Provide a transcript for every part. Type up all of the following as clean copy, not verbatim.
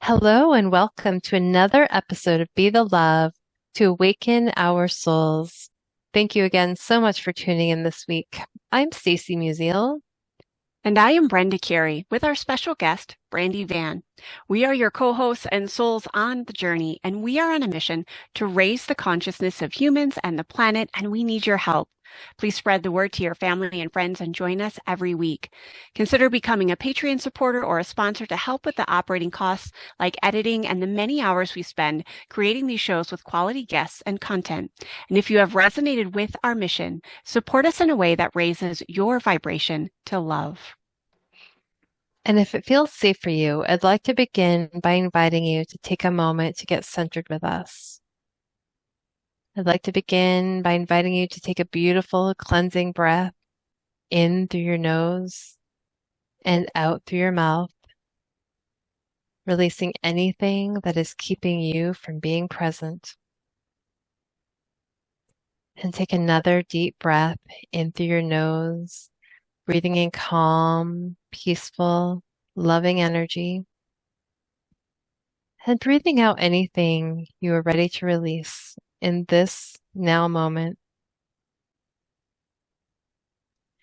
Hello and welcome to another episode of Be the Love to Awaken Our Souls. Thank you again so much for tuning in this week. I'm Stacy Musial. And I am Brenda Carey with our special guest, Brandi Van. We are your co-hosts and souls on the journey, and we are on a mission to raise the consciousness of humans and the planet, and we need your help. Please spread the word to your family and friends and join us every week. Consider becoming a Patreon supporter or a sponsor to help with the operating costs like editing and the many hours we spend creating these shows with quality guests and content. And if you have resonated with our mission, support us in a way that raises your vibration to love. And if it feels safe for you, I'd like to begin by inviting you to take a moment to get centered with us. I'd like to begin by inviting you to take a beautiful cleansing breath in through your nose and out through your mouth, releasing anything that is keeping you from being present. And take another deep breath in through your nose, breathing in calm, peaceful, loving energy. And breathing out anything you are ready to release in this now moment.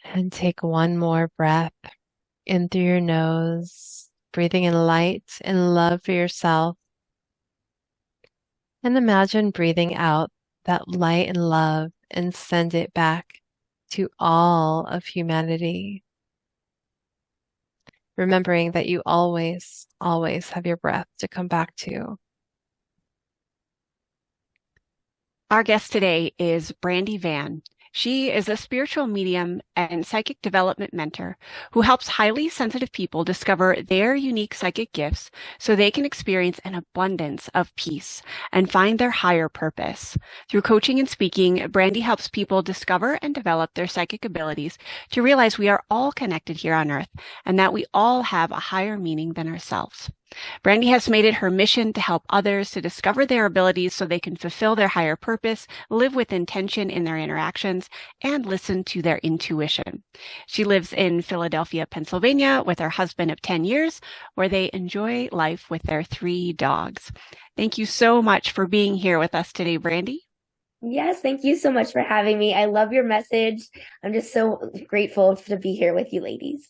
And take one more breath in through your nose, breathing in light and love for yourself. And imagine breathing out that light and love and send it back to all of humanity. Remembering that you always, always have your breath to come back to. Our guest today is Brandi Van. She is a spiritual medium and psychic development mentor who helps highly sensitive people discover their unique psychic gifts so they can experience an abundance of peace and find their higher purpose. Through coaching and speaking, Brandi helps people discover and develop their psychic abilities to realize we are all connected here on Earth and that we all have a higher meaning than ourselves. Brandi has made it her mission to help others to discover their abilities so they can fulfill their higher purpose, live with intention in their interactions, and listen to their intuition. She lives in Philadelphia, Pennsylvania with her husband of 10 years, where they enjoy life with their 3 dogs. Thank you so much for being here with us today, Brandi. Yes, thank you so much for having me. I love your message. I'm just so grateful to be here with you ladies.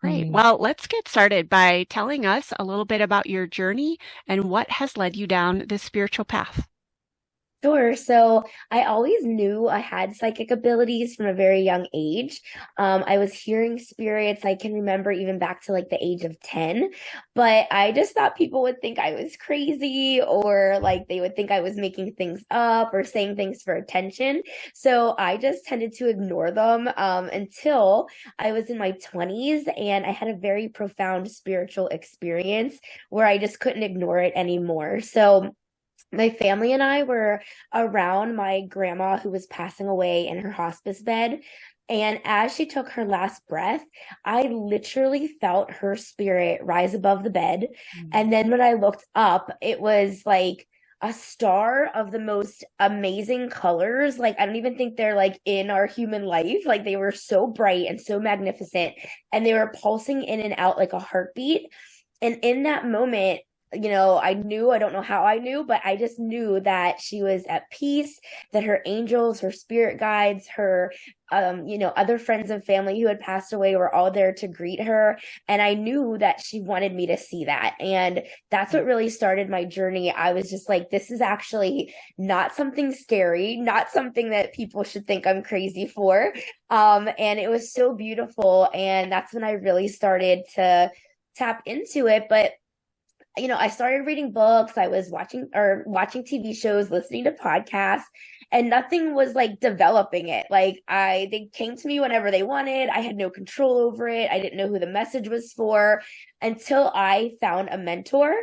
Great. Well, let's get started by telling us a little bit about your journey and what has led you down this spiritual path. Sure. So I always knew I had psychic abilities from a very young age. I was hearing spirits. I can remember even back to like the age of 10, but I just thought people would think I was crazy or like they would think I was making things up or saying things for attention. So I just tended to ignore them until I was in my 20s and I had a very profound spiritual experience where I just couldn't ignore it anymore. So my family and I were around my grandma who was passing away in her hospice bed. And as she took her last breath, I literally felt her spirit rise above the bed. And then when I looked up, it was like a star of the most amazing colors. Like, I don't even think they're like in our human life. Like, they were so bright and so magnificent. And they were pulsing in and out like a heartbeat. And in that moment, I knew, I don't know how I knew, but I just knew that she was at peace, that her angels, her spirit guides, her, other friends and family who had passed away were all there to greet her. And I knew that she wanted me to see that. And that's what really started my journey. I was just like, this is actually not something scary, not something that people should think I'm crazy for. And it was so beautiful. And that's when I really started to tap into it. But I started reading books, I was watching TV shows, listening to podcasts, and nothing was like developing it. Like they came to me whenever they wanted. I had no control over it. I didn't know who the message was for until I found a mentor.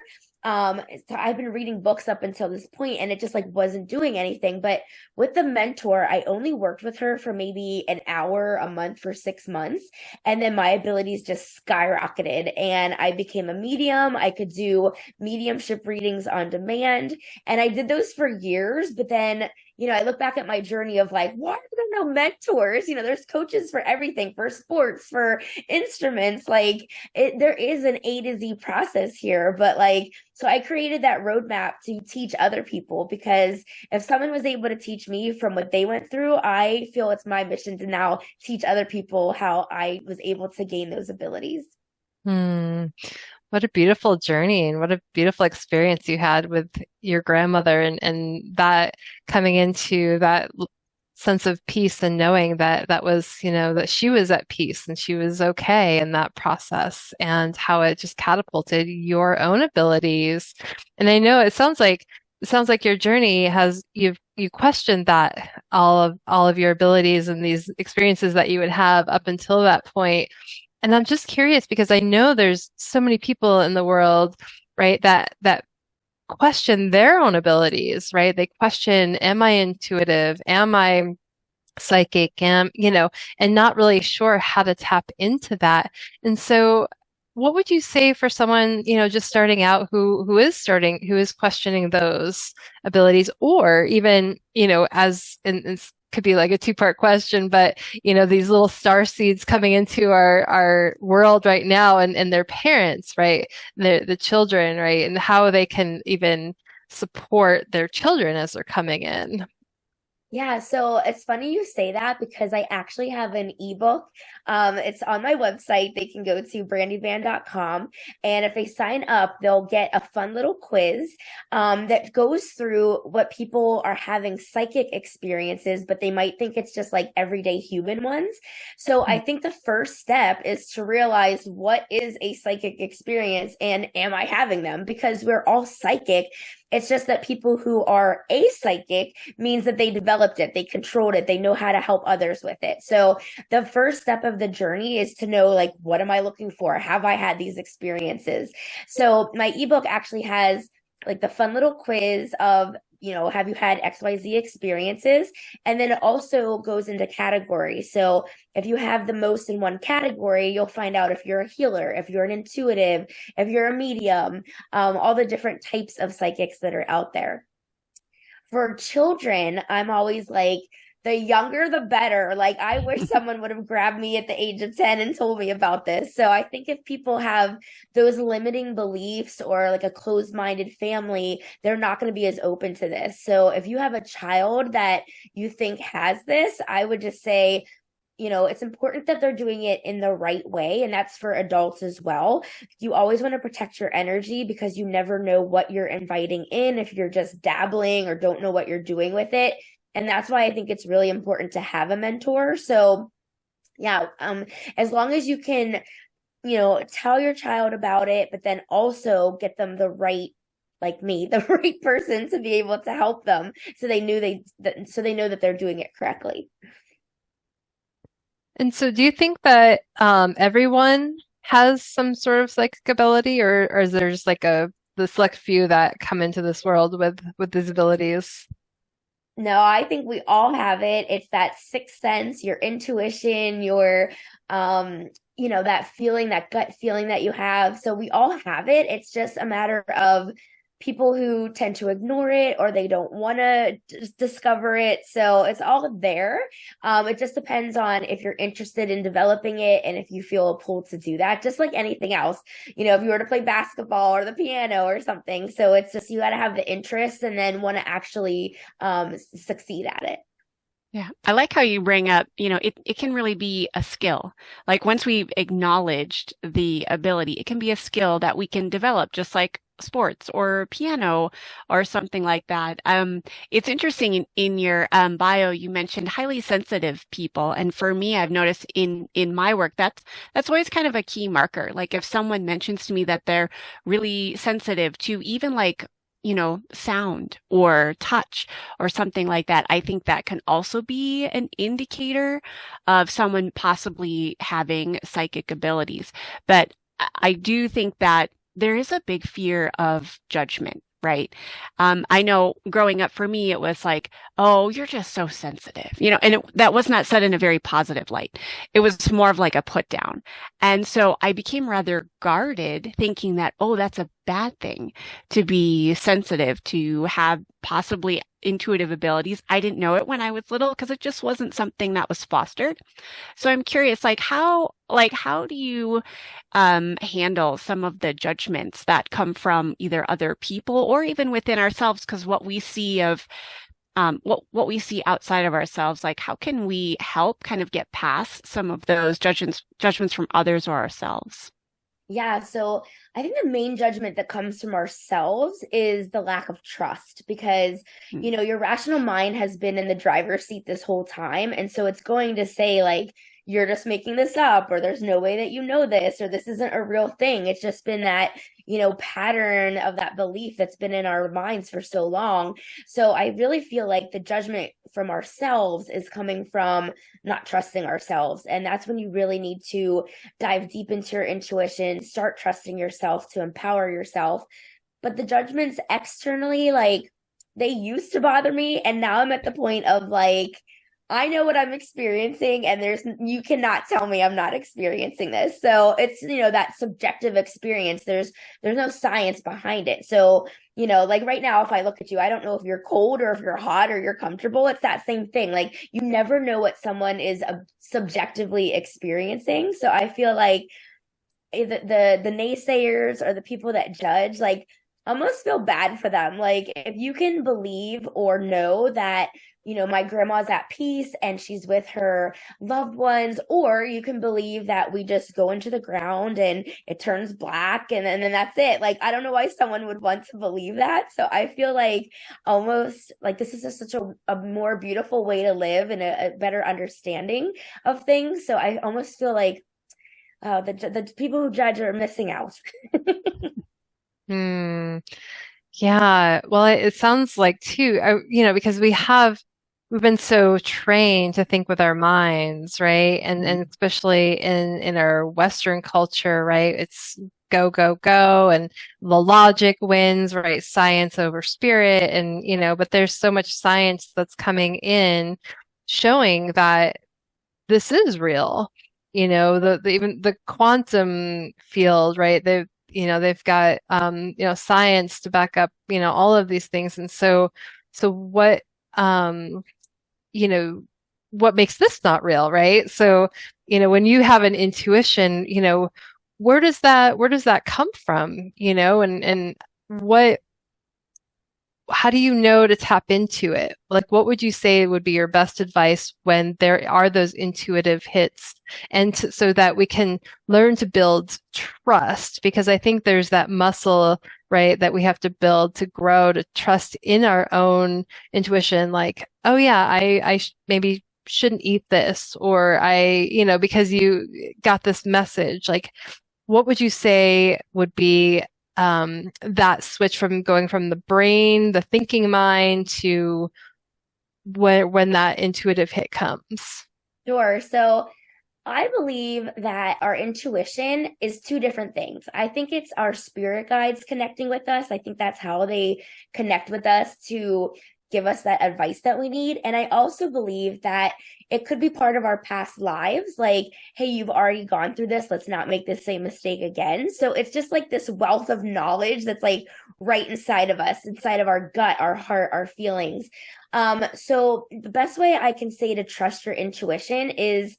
So I've been reading books up until this point and it just like wasn't doing anything. But with the mentor, I only worked with her for maybe an hour a month for 6 months. And then my abilities just skyrocketed and I became a medium. I could do mediumship readings on demand. And I did those for years, but then I look back at my journey of like, why are there no mentors? There's coaches for everything, for sports, for instruments. Like there is an A to Z process here, but like, so I created that roadmap to teach other people, because if someone was able to teach me from what they went through, I feel it's my mission to now teach other people how I was able to gain those abilities. Hmm. What a beautiful journey and what a beautiful experience you had with your grandmother and that coming into that sense of peace and knowing that that was, that she was at peace and she was okay in that process and how it just catapulted your own abilities. And I know it sounds like your journey has you questioned that all of your abilities and these experiences that you would have up until that point. And I'm just curious because I know there's so many people in the world, right, that question their own abilities, right? They question, am I intuitive? Am I psychic? And not really sure how to tap into that. And so what would you say for someone, just starting out who is questioning those abilities or even, as and could be like a two-part question, but these little star seeds coming into our world right now and their parents, right? The children, right? And how they can even support their children as they're coming in. Yeah, so it's funny you say that because I actually have an ebook. It's on my website. They can go to brandyvan.com. And if they sign up, they'll get a fun little quiz that goes through what people are having psychic experiences, but they might think it's just like everyday human ones. So I think the first step is to realize what is a psychic experience and am I having them? Because we're all psychic. It's just that people who are apsychic means that they developed it, they controlled it, they know how to help others with it. So the first step of the journey is to know, like, what am I looking for? Have I had these experiences? So my ebook actually has like the fun little quiz of, have you had XYZ experiences? And then it also goes into categories. So if you have the most in one category, you'll find out if you're a healer, if you're an intuitive, if you're a medium, all the different types of psychics that are out there. For children, I'm always like, the younger the better. Like, I wish someone would have grabbed me at the age of 10 and told me about this. So I think if people have those limiting beliefs or like a closed-minded family, they're not going to be as open to this. So if you have a child that you think has this, I would just say, it's important that they're doing it in the right way. And that's for adults as well. You always want to protect your energy because you never know what you're inviting in if you're just dabbling or don't know what you're doing with it. And that's why I think it's really important to have a mentor. So yeah, as long as you can, tell your child about it, but then also get them the right, like me, the right person to be able to help them so they know that they're doing it correctly. And so do you think that everyone has some sort of psychic ability or is there just like the select few that come into this world with these abilities? No, I think we all have it. It's that sixth sense, your intuition, your that feeling, that gut feeling that you have. So we all have it. It's just a matter of people who tend to ignore it or they don't want to discover it. So it's all there. It just depends on if you're interested in developing it and if you feel a pull to do that, just like anything else, if you were to play basketball or the piano or something. So it's just, you got to have the interest and then want to actually succeed at it. Yeah, I like how you bring up, it can really be a skill. Like once we've acknowledged the ability, it can be a skill that we can develop, just like sports or piano or something like that. It's interesting in your bio, you mentioned highly sensitive people. And for me, I've noticed in my work, that's always kind of a key marker. Like if someone mentions to me that they're really sensitive to even like sound or touch or something like that. I think that can also be an indicator of someone possibly having psychic abilities. But I do think that there is a big fear of judgment, right? I know growing up for me, it was like, oh, you're just so sensitive, and that was not said in a very positive light. It was more of like a put down. And so I became rather guarded thinking that, oh, that's a bad thing to be sensitive, to have possibly intuitive abilities. I didn't know it when I was little because it just wasn't something that was fostered. So I'm curious, how do you handle some of the judgments that come from either other people or even within ourselves? Because what we see outside of ourselves, like how can we help kind of get past some of those judgments from others or ourselves? Yeah, so I think the main judgment that comes from ourselves is the lack of trust because, Mm. your rational mind has been in the driver's seat this whole time. And so it's going to say, like, you're just making this up, or there's no way that you know this, or this isn't a real thing. It's just been that, pattern of that belief that's been in our minds for so long. So I really feel like the judgment from ourselves is coming from not trusting ourselves. And that's when you really need to dive deep into your intuition, start trusting yourself to empower yourself. But the judgments externally, like, they used to bother me. And now I'm at the point of like, I know what I'm experiencing, and you cannot tell me I'm not experiencing this. So it's, that subjective experience. There's no science behind it. So, like right now, if I look at you, I don't know if you're cold or if you're hot or you're comfortable. It's that same thing. Like you never know what someone is subjectively experiencing. So I feel like the naysayers or the people that judge, like almost feel bad for them. Like if you can believe or know that my grandma's at peace and she's with her loved ones, or you can believe that we just go into the ground and it turns black and then that's it. Like I don't know why someone would want to believe that. So I feel like almost like this is just such a more beautiful way to live and a better understanding of things. So I almost feel like the people who judge are missing out. Hmm. Yeah. Well, it sounds like too, because we've been so trained to think with our minds, right? And especially in our Western culture, right? It's go, go, go, and the logic wins, right? Science over spirit, and but there's so much science that's coming in showing that this is real. Even the quantum field, right? They've got science to back up, all of these things. And so um, you know, what makes this not real, right? So, when you have an intuition, where does that come from? And what how do you know to tap into it? Like, what would you say would be your best advice when there are those intuitive hits, and so that we can learn to build trust? Because I think there's that muscle, right, that we have to build to grow to trust in our own intuition. Like, oh yeah, I maybe shouldn't eat this, or because you got this message. Like, what would you say would be that switch from going from the brain, the thinking mind, to when that intuitive hit comes? Sure. So I believe that our intuition is two different things. I think it's our spirit guides connecting with us. I think that's how they connect with us to give us that advice that we need. And I also believe that it could be part of our past lives. Like, hey, you've already gone through this. Let's not make the same mistake again. So it's just like this wealth of knowledge that's like right inside of us, inside of our gut, our heart, our feelings. So the best way I can say to trust your intuition is,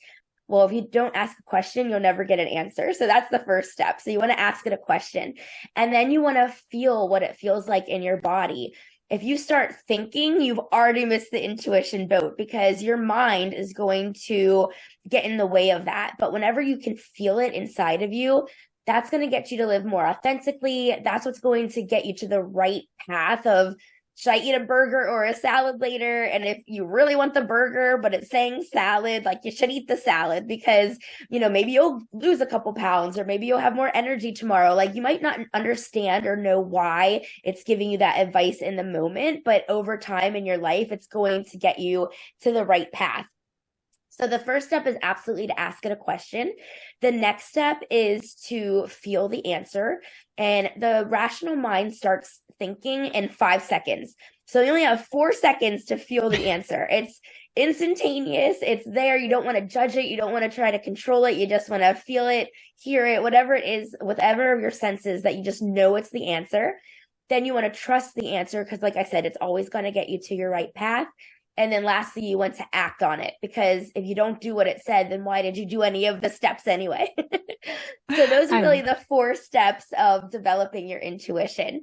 well, if you don't ask a question, you'll never get an answer. So that's the first step. So you want to ask it a question, and then you want to feel what it feels like in your body. If you start thinking, you've already missed the intuition boat because your mind is going to get in the way of that. But whenever you can feel it inside of you, that's going to get you to live more authentically. That's what's going to get you to the right path of, should I eat a burger or a salad later? And if you really want the burger, but it's saying salad, like you should eat the salad because, maybe you'll lose a couple pounds or maybe you'll have more energy tomorrow. Like you might not understand or know why it's giving you that advice in the moment, but over time in your life, it's going to get you to the right path. So the first step is absolutely to ask it a question. The next step is to feel the answer. And the rational mind starts thinking in 5 seconds. So you only have 4 seconds to feel the answer. It's instantaneous. It's there. You don't want to judge it. You don't want to try to control it. You just want to feel it, hear it, whatever it is, whatever of your senses that you just know it's the answer. Then you want to trust the answer because, like I said, it's always going to get you to your right path. And then lastly, you want to act on it because if you don't do what it said, then why did you do any of the steps anyway? So those are really the 4 steps of developing your intuition.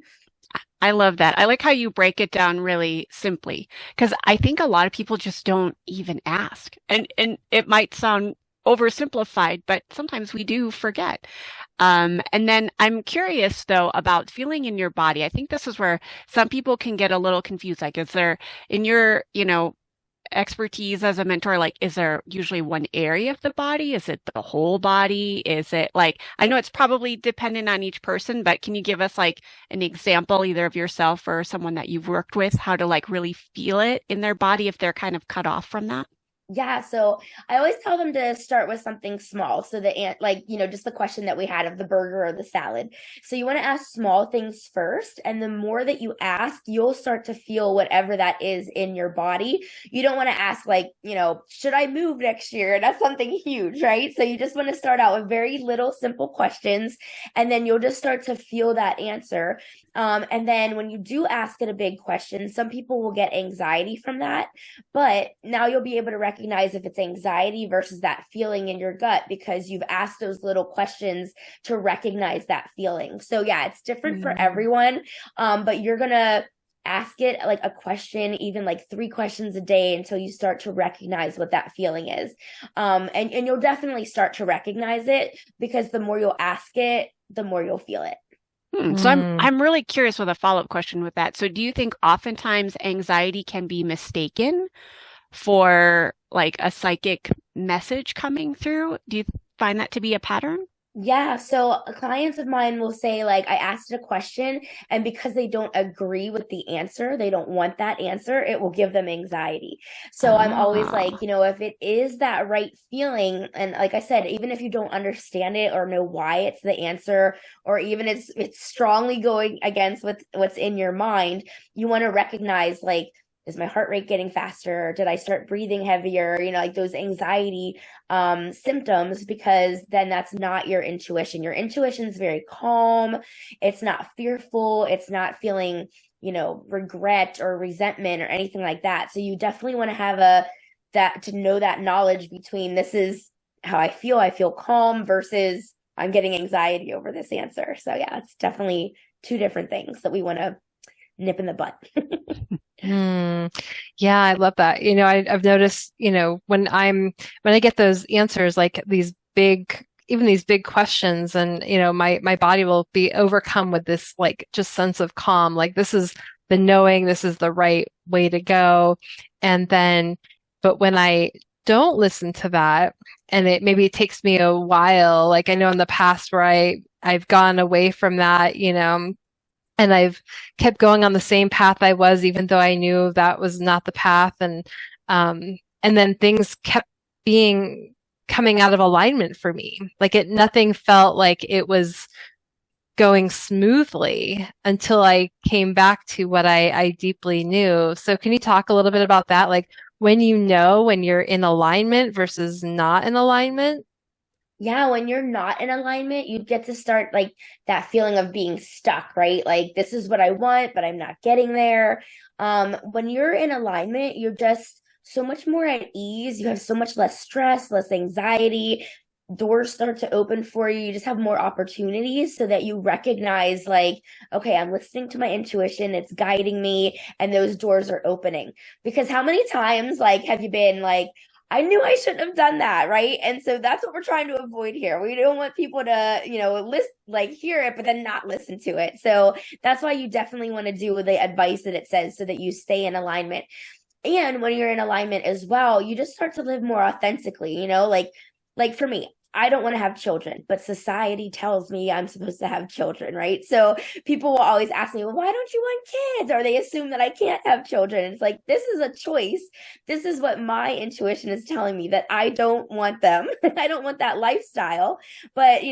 I love that. I like how you break it down really simply because I think a lot of people just don't even ask. And it might sound oversimplified, but sometimes we do forget. And then I'm curious though about feeling in your body. I think this is where some people can get a little confused. Like, is there in your, expertise as a mentor, like, is there usually one area of the body? Is it the whole body? Is it like, I know it's probably dependent on each person, but can you give us like an example either of yourself or someone that you've worked with, how to like really feel it in their body if they're kind of cut off from that? Yeah, so I always tell them to start with something small. So just the question that we had of the burger or the salad. So you want to ask small things first, and the more that you ask, you'll start to feel whatever that is in your body. You don't want to ask like, should I move next year? That's something huge, right? So you just want to start out with very little simple questions, and then you'll just start to feel that answer. And then when you do ask it a big question, some people will get anxiety from that, but now you'll be able to recognize if it's anxiety versus that feeling in your gut because you've asked those little questions to recognize that feeling. So yeah, it's different for everyone. But you're going to ask it like a question, even like 3 questions a day until you start to recognize what that feeling is. And you'll definitely start to recognize it because the more you'll ask it, the more you'll feel it. So I'm really curious with a follow-up question with that. So do you think oftentimes anxiety can be mistaken for like a psychic message coming through? Do you find that to be a pattern? Yeah, so clients of mine will say, like, I asked a question, and because they don't agree with the answer, they don't want that answer, it will give them anxiety. So I'm always like, if it is that right feeling, and like I said, even if you don't understand it or know why it's the answer, or even it's strongly going against what's in your mind, you want to recognize, like, is my heart rate getting faster? Did I start breathing heavier? Like those anxiety symptoms, because then that's not your intuition. Your intuition is very calm. It's not fearful. It's not feeling, regret or resentment or anything like that. So you definitely want to have to know that knowledge between this is how I feel calm versus I'm getting anxiety over this answer. So yeah, it's definitely 2 different things that we want to nip in the butt. Yeah, I love that. I've noticed, when I get those answers, like even these big questions, and my body will be overcome with this like just sense of calm. Like this is the knowing, this is the right way to go. But when I don't listen to that, and maybe it takes me a while, like I know in the past where I've gone away from that, and I've kept going on the same path I was, even though I knew that was not the path. And then things kept coming out of alignment for me. Like nothing felt like it was going smoothly until I came back to what I deeply knew. So can you talk a little bit about that? Like when you're in alignment versus not in alignment? Yeah, when you're not in alignment, you get to start like that feeling of being stuck, right? Like this is what I want, but I'm not getting there. When you're in alignment, you're just so much more at ease. You have so much less stress, less anxiety. Doors start to open for you. You just have more opportunities so that you recognize like, okay, I'm listening to my intuition. It's guiding me, and those doors are opening. Because how many times like have you been like, I knew I shouldn't have done that, right? And so that's what we're trying to avoid here. We don't want people to, hear it, but then not listen to it. So that's why you definitely want to do the advice that it says so that you stay in alignment. And when you're in alignment as well, you just start to live more authentically, like for me, I don't want to have children, but society tells me I'm supposed to have children, right? So people will always ask me, well, why don't you want kids? Or they assume that I can't have children. It's like, this is a choice. This is what my intuition is telling me, that I don't want them. I don't want that lifestyle. But,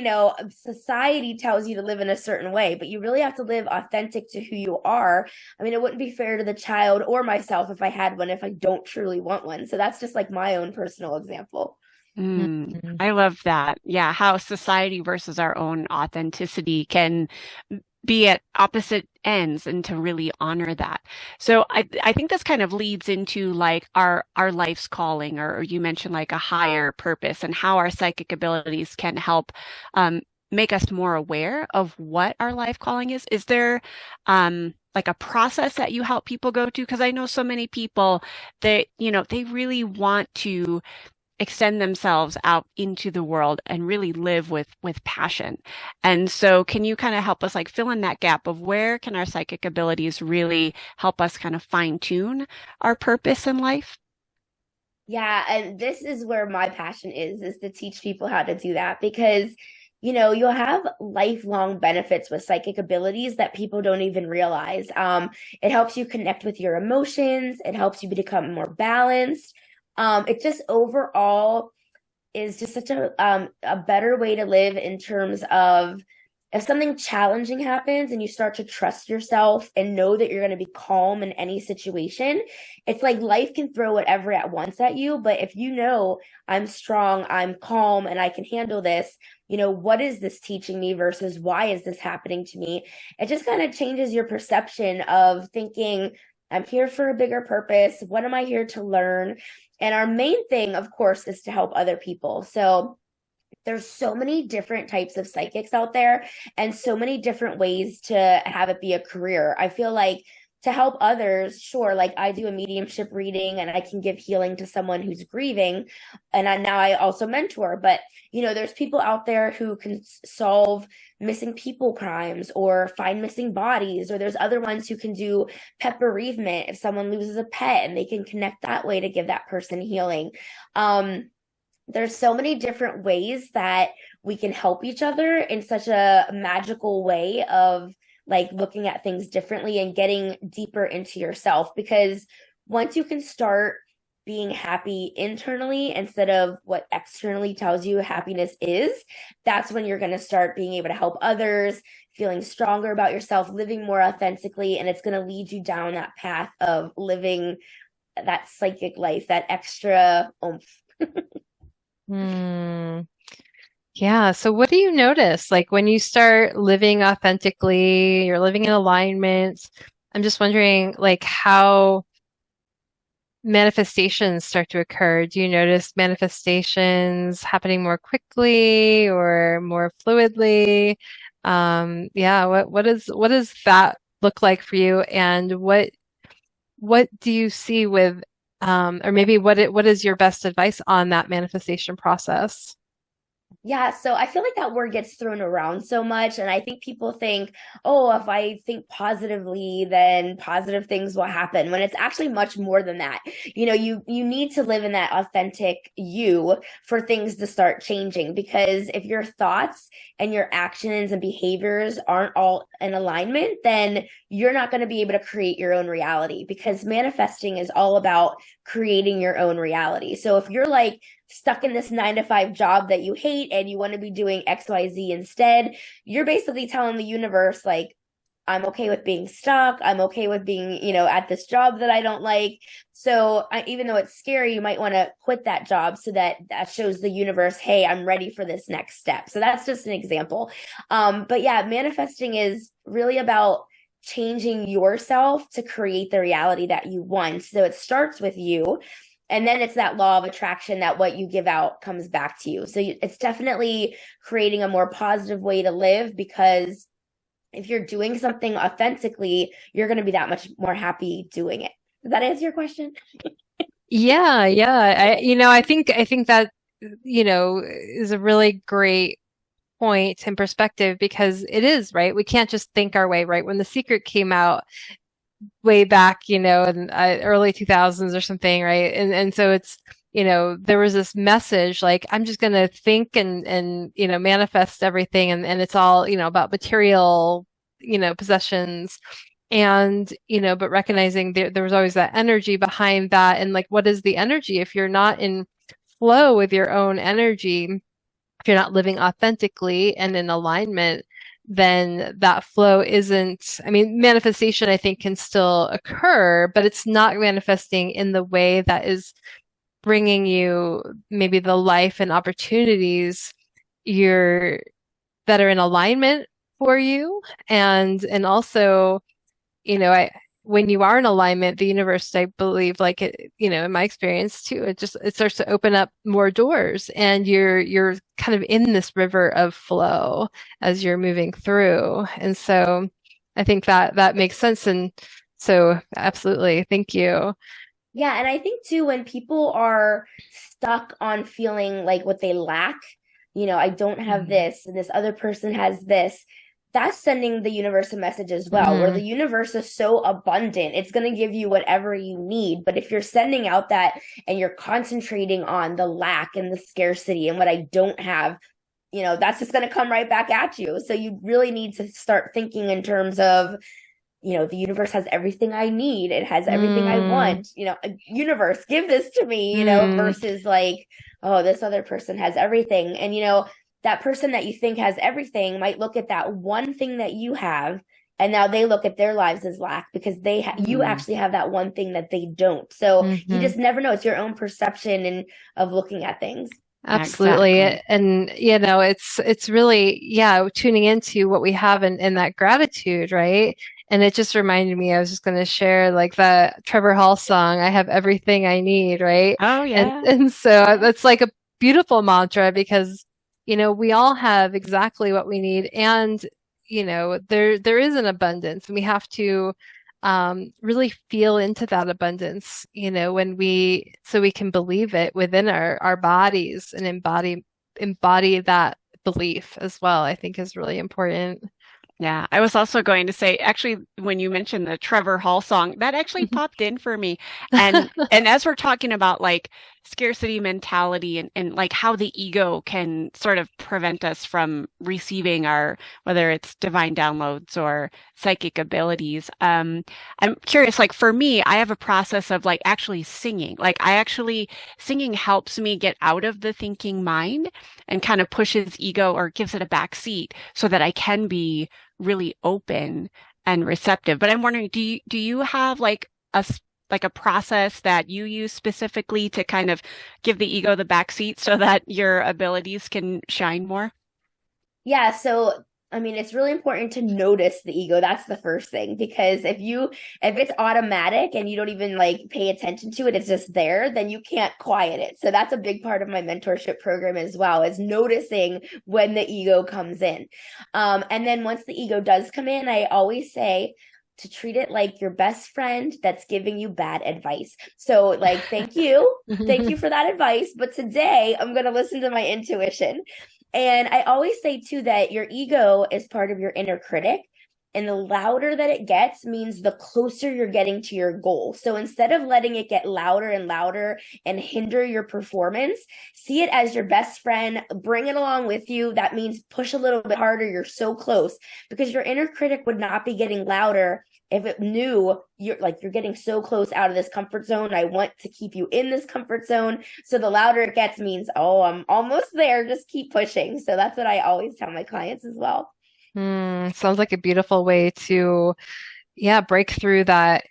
society tells you to live in a certain way, but you really have to live authentic to who you are. I mean, it wouldn't be fair to the child or myself if I had one, if I don't truly want one. So that's just like my own personal example. Mhm. I love that. Yeah, how society versus our own authenticity can be at opposite ends and to really honor that. So I think this kind of leads into like our life's calling, or you mentioned like a higher purpose and how our psychic abilities can help make us more aware of what our life calling is. Is there like a process that you help people go to? Because I know so many people that, they really want to extend themselves out into the world and really live with passion. And so can you kind of help us like fill in that gap of where can our psychic abilities really help us kind of fine tune our purpose in life? Yeah, and this is where my passion is to teach people how to do that, because you'll have lifelong benefits with psychic abilities that people don't even realize. It helps you connect with your emotions. It helps you become more balanced. It just overall is just such a better way to live, in terms of, if something challenging happens and you start to trust yourself and know that you're going to be calm in any situation. It's like life can throw whatever at once at you, but if I'm strong, I'm calm, and I can handle this, what is this teaching me versus why is this happening to me? It just kind of changes your perception of thinking, I'm here for a bigger purpose. What am I here to learn? And our main thing, of course, is to help other people. So there's so many different types of psychics out there, and so many different ways to have it be a career. I feel like, to help others, sure, like I do a mediumship reading and I can give healing to someone who's grieving. And now I also mentor, but there's people out there who can solve missing people crimes or find missing bodies, or there's other ones who can do pet bereavement if someone loses a pet, and they can connect that way to give that person healing. There's so many different ways that we can help each other in such a magical way of like looking at things differently and getting deeper into yourself. Because once you can start being happy internally instead of what externally tells you happiness is, that's when you're going to start being able to help others, feeling stronger about yourself, living more authentically, and it's going to lead you down that path of living that psychic life, that extra oomph. Hmm. Yeah. So what do you notice? Like when you start living authentically, you're living in alignment. I'm just wondering like how manifestations start to occur. Do you notice manifestations happening more quickly or more fluidly? Yeah, what does that look like for you? And what do you see with or maybe what is your best advice on that manifestation process? Yeah, so I feel like that word gets thrown around so much, and I think people think, oh, if I think positively, then positive things will happen, when it's actually much more than that. You need to live in that authentic you for things to start changing, because if your thoughts and your actions and behaviors aren't all in alignment, then you're not going to be able to create your own reality, because manifesting is all about creating your own reality. So if you're like stuck in this 9 to 5 job that you hate and you want to be doing XYZ instead, you're basically telling the universe, like, I'm okay with being stuck. I'm okay with being, at this job that I don't like. So even though it's scary, you might want to quit that job, so that shows the universe, hey, I'm ready for this next step. So that's just an example. But yeah, manifesting is really about changing yourself to create the reality that you want. So it starts with you. And then it's that law of attraction, that what you give out comes back to you. So it's definitely creating a more positive way to live, because if you're doing something authentically, you're going to be that much more happy doing it. Does that answer your question? Yeah, yeah. I think that, is a really great point and perspective, because it is, right? We can't just think our way, right? When The Secret came out way back, in early 2000s or something, right? And so there was this message like, I'm just going to think and manifest everything. And it's all, about material, possessions. And, but recognizing there was always that energy behind that. And like, what is the energy? If you're not in flow with your own energy, if you're not living authentically and in alignment, then that flow isn't, I mean, manifestation, I think, can still occur, but it's not manifesting in the way that is bringing you maybe the life and opportunities you're that are in alignment for you. And also, I when you are in alignment, the universe, I believe, like it, in my experience too, it starts to open up more doors, and you're kind of in this river of flow as you're moving through. And so I think that makes sense. And so absolutely, thank you. Yeah, and I think too, when people are stuck on feeling like what they lack, I don't have Mm. this, and this other person has this, that's sending the universe a message as well, where the Mm. universe is so abundant, it's going to give you whatever you need. But if you're sending out that and you're concentrating on the lack and the scarcity and what I don't have, that's just going to come right back at you. So you really need to start thinking in terms of, the universe has everything I need. It has everything I Mm. want. Universe, give this to me, Mm. versus like, oh, this other person has everything. And, that person that you think has everything might look at that one thing that you have. And now they look at their lives as lack because you Mm, actually have that one thing that they don't. So you Hmm. just never know. It's your own perception and of looking at things. Absolutely. exactly. And, it's really, yeah, tuning into what we have in that gratitude, right? And it just reminded me, I was just going to share like the Trevor Hall song, I have everything I need, right? Oh, And, yeah. and so Yeah. that's like a beautiful mantra because, we all have exactly what we need. And, there is an abundance, and we have to really feel into that abundance, so we can believe it within our bodies and embody that belief as well, I think is really important. Yeah, I was also going to say, actually, when you mentioned the Trevor Hall song, that actually popped in for me. And as we're talking about like scarcity mentality and like how the ego can sort of prevent us from receiving our, whether it's divine downloads or psychic abilities, I'm curious, like for me, I have a process of like actually singing. Singing helps me get out of the thinking mind and kind of pushes ego or gives it a back seat so that I can be really open and receptive. But I'm wondering, do you have like like a process that you use specifically to kind of give the ego the back seat so that your abilities can shine more? Yeah, so I mean, it's really important to notice the ego. That's the first thing, because if it's automatic and you don't even like pay attention to it, it's just there, then you can't quiet it. So that's a big part of my mentorship program as well, is noticing when the ego comes in. And then once the ego does come in, I always say to treat it like your best friend that's giving you bad advice. So like, thank you. Thank you for that advice. But today I'm going to listen to my intuition. And I always say too that your ego is part of your inner critic. And the louder that it gets means the closer you're getting to your goal. So instead of letting it get louder and louder and hinder your performance, see it as your best friend, bring it along with you. That means push a little bit harder. You're so close, because your inner critic would not be getting louder if it knew you're getting so close out of this comfort zone. I want to keep you in this comfort zone. So the louder it gets means, oh, I'm almost there. Just keep pushing. So that's what I always tell my clients as well. Sounds like a beautiful way to, yeah, break through that,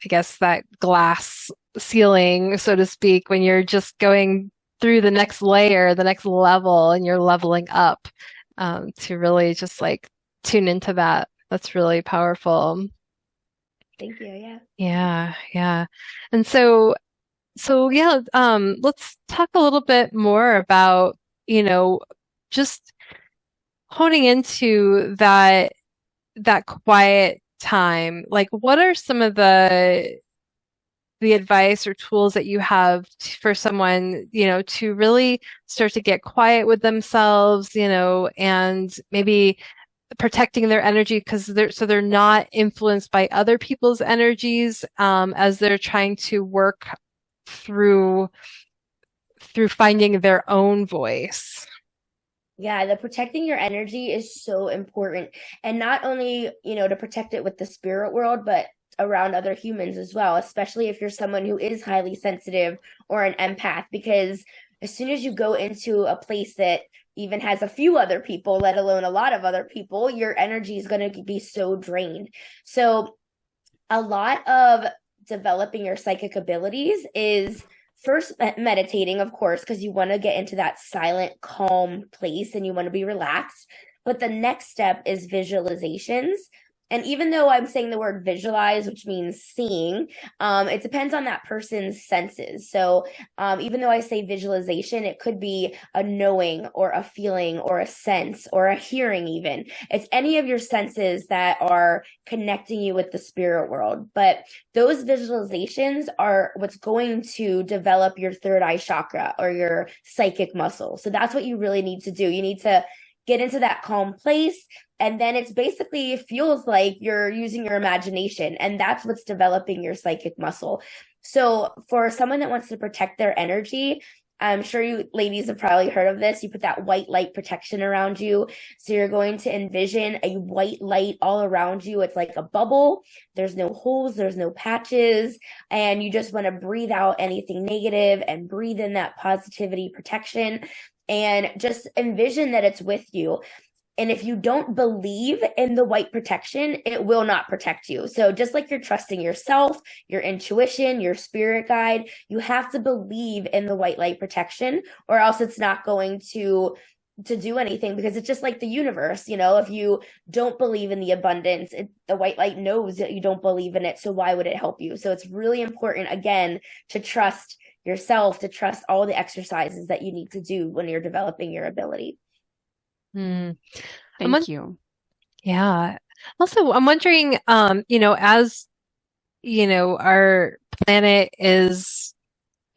I guess, that glass ceiling, so to speak, when you're just going through the next layer, the next level, and you're leveling up, to really just like tune into that. That's really powerful. Thank you. Yeah. Yeah, yeah. And so yeah, let's talk a little bit more about, you know, just honing into that quiet time. Like, what are some of the advice or tools that you have for someone, to really start to get quiet with themselves, and maybe protecting their energy because they're not influenced by other people's energies, as they're trying to work through through finding their own voice. Yeah, the protecting your energy is so important. And not only, to protect it with the spirit world, but around other humans as well, especially if you're someone who is highly sensitive or an empath, because as soon as you go into a place that even has a few other people, let alone a lot of other people, your energy is going to be so drained. So a lot of developing your psychic abilities is first meditating, of course, because you want to get into that silent, calm place and you want to be relaxed. But the next step is visualizations. And even though I'm saying the word visualize, which means seeing, it depends on that person's senses. So even though I say visualization, it could be a knowing or a feeling or a sense or a hearing even. It's any of your senses that are connecting you with the spirit world. But those visualizations are what's going to develop your third eye chakra or your psychic muscle. So that's what you really need to do. You need to get into that calm place. And then it's basically, it feels like you're using your imagination, and that's what's developing your psychic muscle. So for someone that wants to protect their energy, I'm sure you ladies have probably heard of this. You put that white light protection around you. So you're going to envision a white light all around you. It's like a bubble. There's no holes, there's no patches. And you just want to breathe out anything negative and breathe in that positivity protection. And just envision that it's with you. And if you don't believe in the white protection, it will not protect you. So just like you're trusting yourself, your intuition, your spirit guide, you have to believe in the white light protection, or else it's not going to do anything, because it's just like the universe. If you don't believe in the abundance, the white light knows that you don't believe in it. So why would it help you? So it's really important, again, to trust yourself, to trust all the exercises that you need to do when you're developing your ability. Thank you. Yeah. Also, I'm wondering, as our planet is,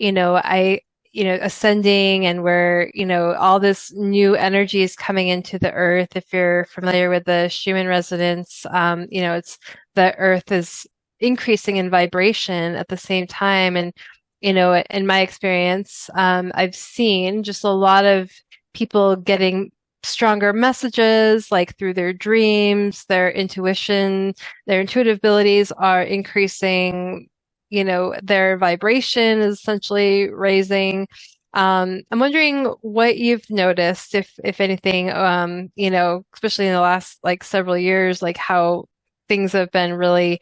ascending, and where, all this new energy is coming into the earth. If you're familiar with the Schumann resonance, it's the earth is increasing in vibration at the same time. And, in my experience, I've seen just a lot of people getting stronger messages, like through their dreams, their intuition, their intuitive abilities are increasing, their vibration is essentially raising. I'm wondering what you've noticed, if anything, especially in the last like several years, like how things have been really,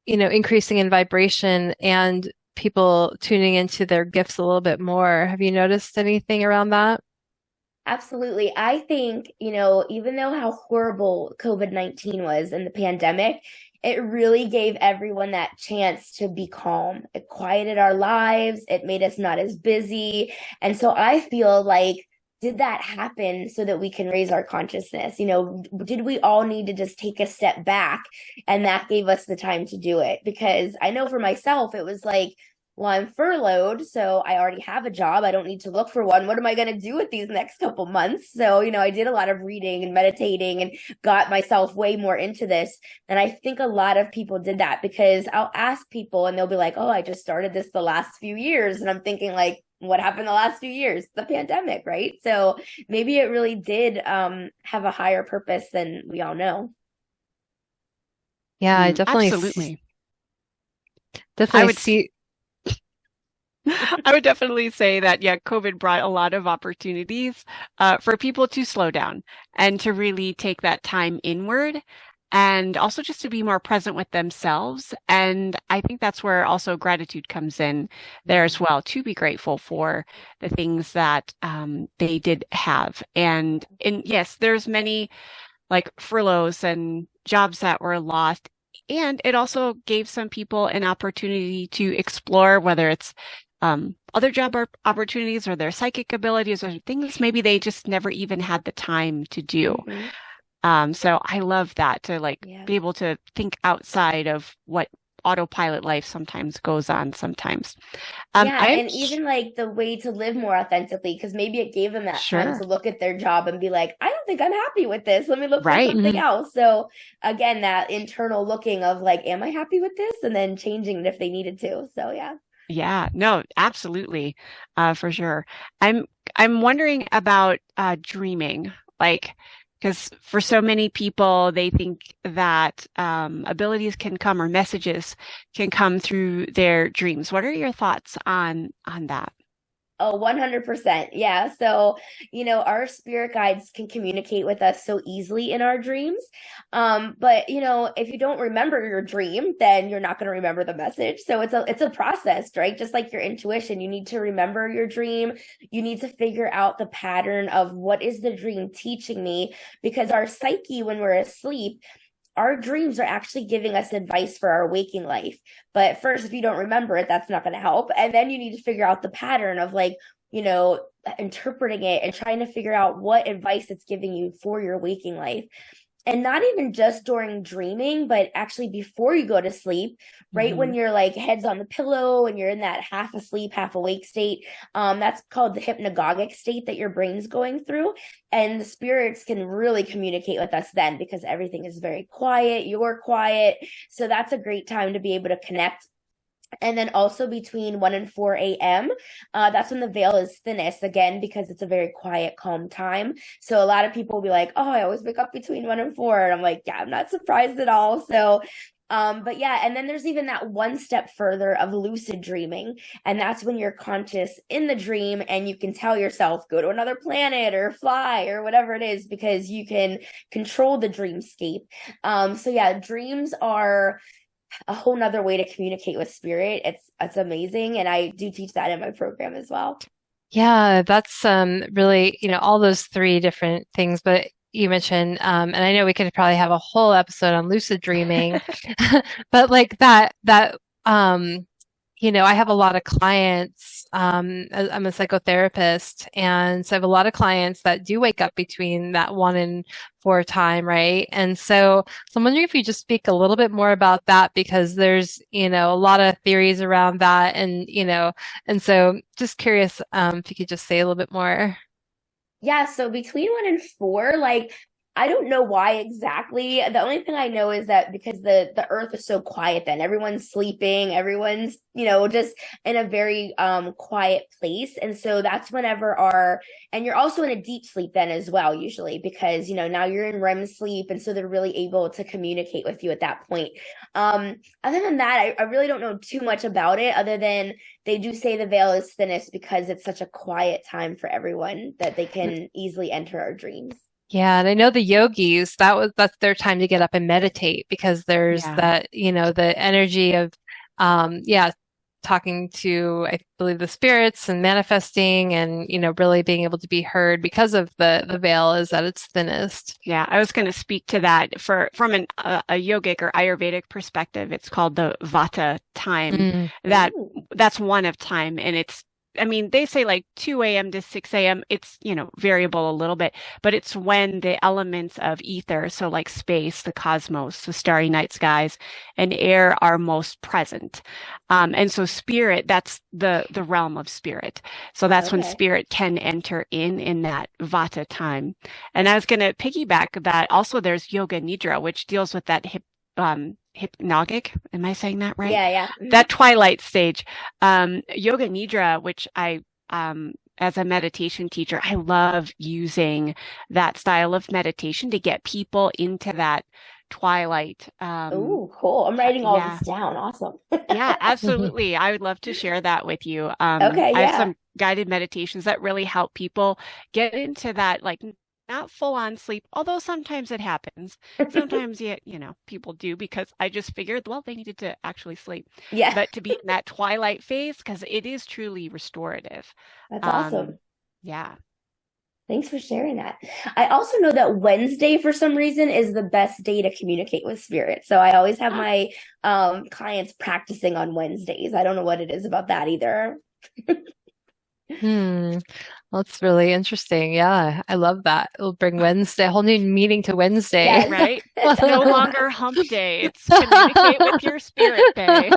increasing in vibration and people tuning into their gifts a little bit more. Have you noticed anything around that? Absolutely. I think, even though how horrible COVID-19 was and the pandemic, it really gave everyone that chance to be calm. It quieted our lives. It made us not as busy. And so I feel like, did that happen so that we can raise our consciousness? Did we all need to just take a step back, and that gave us the time to do it? Because I know for myself, it was like, well, I'm furloughed, so I already have a job. I don't need to look for one. What am I going to do with these next couple months? So, I did a lot of reading and meditating and got myself way more into this. And I think a lot of people did that, because I'll ask people and they'll be like, oh, I just started this the last few years. And I'm thinking, like, what happened the last few years? The pandemic, right? So maybe it really did have a higher purpose than we all know. Yeah, I definitely Absolutely. definitely see. I would definitely say that, yeah, COVID brought a lot of opportunities for people to slow down and to really take that time inward, and also just to be more present with themselves. And I think that's where also gratitude comes in there as well, to be grateful for the things that they did have. And yes, there's many like furloughs and jobs that were lost. And it also gave some people an opportunity to explore, whether it's other job opportunities or their psychic abilities or things maybe they just never even had the time to do. So I love that, to be able to think outside of what autopilot life sometimes goes on sometimes. And even like the way to live more authentically, because maybe it gave them that time to look at their job and be like, I don't think I'm happy with this. Let me look for something else. So again, that internal looking of like, am I happy with this? And then changing it if they needed to. So yeah. Yeah, no, absolutely, for sure. I'm I'm wondering about dreaming, like because for so many people they think that abilities can come or messages can come through their dreams. What are your thoughts on that? Oh, 100%. Yeah. So, our spirit guides can communicate with us so easily in our dreams. But if you don't remember your dream, then you're not going to remember the message. So it's a process, right? Just like your intuition, you need to remember your dream. You need to figure out the pattern of what is the dream teaching me, because our psyche, when we're asleep, our dreams are actually giving us advice for our waking life. But first, if you don't remember it, that's not going to help. And then you need to figure out the pattern of, like, you know, interpreting it and trying to figure out what advice it's giving you for your waking life. And not even just during dreaming, but actually before you go to sleep, right Hmm. when you're like heads on the pillow and you're in that half asleep, half awake state. That's called the hypnagogic state that your brain's going through. And the spirits can really communicate with us then, because everything is very quiet, you're quiet. So that's a great time to be able to connect. And then also between 1 and 4 a.m., that's when the veil is thinnest, again, because it's a very quiet, calm time. So a lot of people will be like, oh, I always wake up between 1 and 4. And I'm like, yeah, I'm not surprised at all. So, but yeah, and then there's even that one step further of lucid dreaming. And that's when you're conscious in the dream and you can tell yourself, go to another planet or fly or whatever it is, because you can control the dreamscape. So yeah, dreams are a whole nother way to communicate with spirit. It's amazing. And I do teach that in my program as well. Yeah, that's really, all those three different things, but you mentioned, and I know we could probably have a whole episode on lucid dreaming, but like um, I have a lot of clients. I'm a psychotherapist, and so I have a lot of clients that do wake up between that 1 and 4 time, right? So I'm wondering if you just speak a little bit more about that, because there's, a lot of theories around that, and so just curious, if you could just say a little bit more. Yeah, so between 1 and 4, like, I don't know why exactly. The only thing I know is that because the earth is so quiet, then everyone's sleeping, everyone's, just in a very quiet place. And so that's whenever our and you're also in a deep sleep then as well, usually, because now you're in REM sleep, and so they're really able to communicate with you at that point. Other than that, I really don't know too much about it, other than they do say the veil is thinnest because it's such a quiet time for everyone that they can easily enter our dreams. Yeah, and I know the yogis, that's their time to get up and meditate, because there's Yeah. that, the energy of yeah, talking to, I believe, the spirits and manifesting, and, really being able to be heard because of the veil is at its thinnest. Yeah, I was going to speak to that from a yogic or Ayurvedic perspective. It's called the Vata time. Mm. That Ooh, that's one of time, and I mean, they say like 2 a.m. to 6 a.m. It's, variable a little bit, but it's when the elements of ether, so like space, the cosmos, the starry night skies, and air are most present. And so spirit, that's the realm of spirit. So that's when okay. spirit can enter in that Vata time. And I was going to piggyback that also there's Yoga Nidra, which deals with that hypnagogic. Am I saying that right? Yeah, yeah. That twilight stage. Yoga Nidra, which as a meditation teacher, I love using that style of meditation to get people into that twilight. Ooh, cool. I'm writing all this Yeah. down. Awesome. Yeah, absolutely. I would love to share that with you. Okay, I have yeah. some guided meditations that really help people get into that, like not full on sleep, although sometimes it happens. Sometimes, people do because I just figured, well, they needed to actually sleep. Yeah, But to be in that twilight phase, because it is truly restorative. that's Um, awesome. yeah. Thanks for sharing that. I also know that Wednesday, for some reason, is the best day to communicate with spirit. So I always have my clients practicing on Wednesdays. I don't know what it is about that either. Hmm. That's really interesting. Yeah, I love that. It'll bring Wednesday, a whole new meaning to Wednesday. Yes. Right? It's no longer hump day. It's communicate with your spirit day.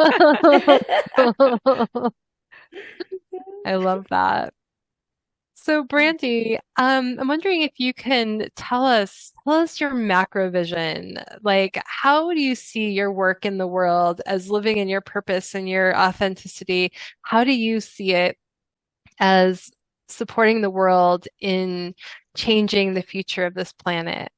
I love that. So, Brandy, I'm wondering if you can tell us your macro vision. Like, how do you see your work in the world as living in your purpose and your authenticity? How do you see it as supporting the world in changing the future of this planet?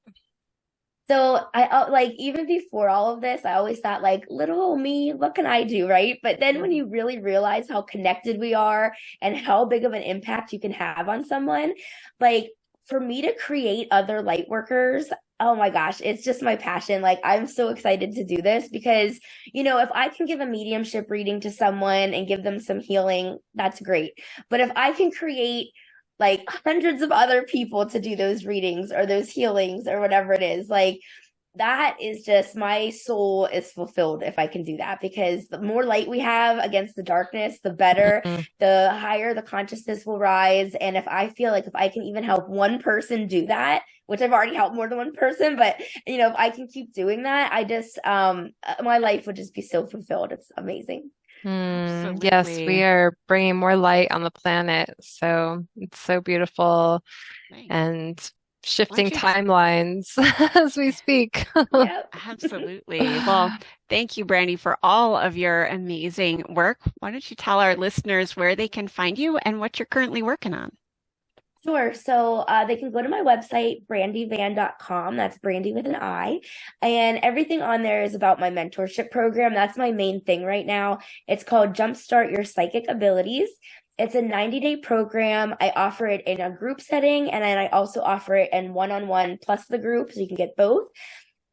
So I like even before all of this, I always thought like little old me, what can I do, right? But then when Mhm. you really realize how connected we are and how big of an impact you can have on someone, like for me to create other light workers, oh my gosh, it's just my passion. Like I'm so excited to do this because, if I can give a mediumship reading to someone and give them some healing, that's great. But if I can create like hundreds of other people to do those readings or those healings or whatever it is. Like that is just my soul is fulfilled if I can do that because the more light we have against the darkness, the better, Mhm. the higher the consciousness will rise. And if I feel like if I can even help one person do that, which I've already helped more than one person, but if I can keep doing that, I just my life would just be so fulfilled. It's amazing. Yes, we Absolutely. are bringing more light on the planet. So it's so beautiful Nice. and Why shifting don't you timelines as we speak. Yep. Absolutely. Well, thank you, Brandy, for all of your amazing work. Why don't you tell our listeners where they can find you and what you're currently working on? Sure. So they can go to my website, brandyvan.com. That's Brandy with an I. And everything on there is about my mentorship program. That's my main thing right now. It's called Jumpstart Your Psychic Abilities. It's a 90-day program. I offer it in a group setting, and then I also offer it in one-on-one plus the group, so you can get both.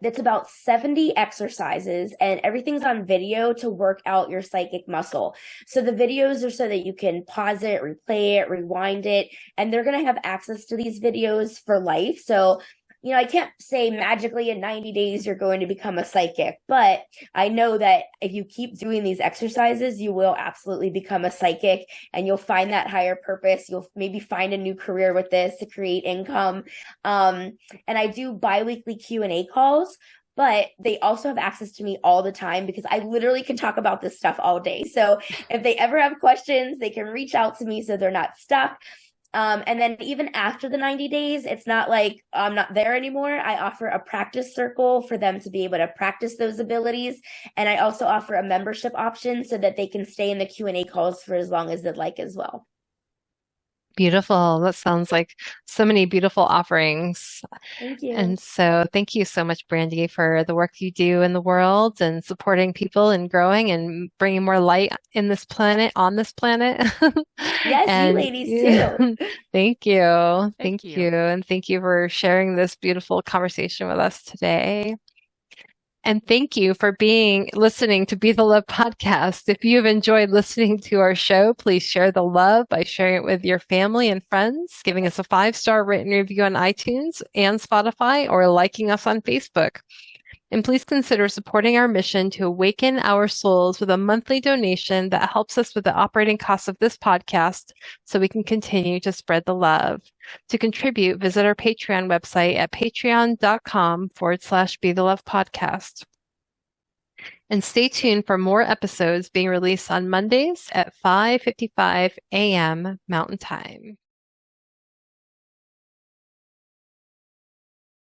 It's about 70 exercises and everything's on video to work out your psychic muscle. So the videos are so that you can pause it, replay it, rewind it, and they're going to have access to these videos for life. So, I can't say magically in 90 days you're going to become a psychic, but I know that if you keep doing these exercises, you will absolutely become a psychic and you'll find that higher purpose. You'll maybe find a new career with this to create income. Um, and I do biweekly Q&A calls, but they also have access to me all the time because I literally can talk about this stuff all day. So if they ever have questions, they can reach out to me so they're not stuck. And then even after the 90 days, it's not like I'm not there anymore. I offer a practice circle for them to be able to practice those abilities. And I also offer a membership option so that they can stay in the Q&A calls for as long as they'd like as well. Beautiful. That sounds like so many beautiful offerings. Thank you. And so, thank you so much, Brandy, for the work you do in the world and supporting people and growing and bringing more light in this planet, on this planet. Yes, you And ladies yeah, too. thank you. Thank Thank you. you. And thank you for sharing this beautiful conversation with us today. And thank you for listening to Be the Love podcast. If you've enjoyed listening to our show, please share the love by sharing it with your family and friends, giving us a 5-star written review on iTunes and Spotify, or liking us on Facebook. And please consider supporting our mission to awaken our souls with a monthly donation that helps us with the operating costs of this podcast so we can continue to spread the love. To contribute, visit our Patreon website at patreon.com/Be the Love podcast. And stay tuned for more episodes being released on Mondays at 5:55 a.m. Mountain Time.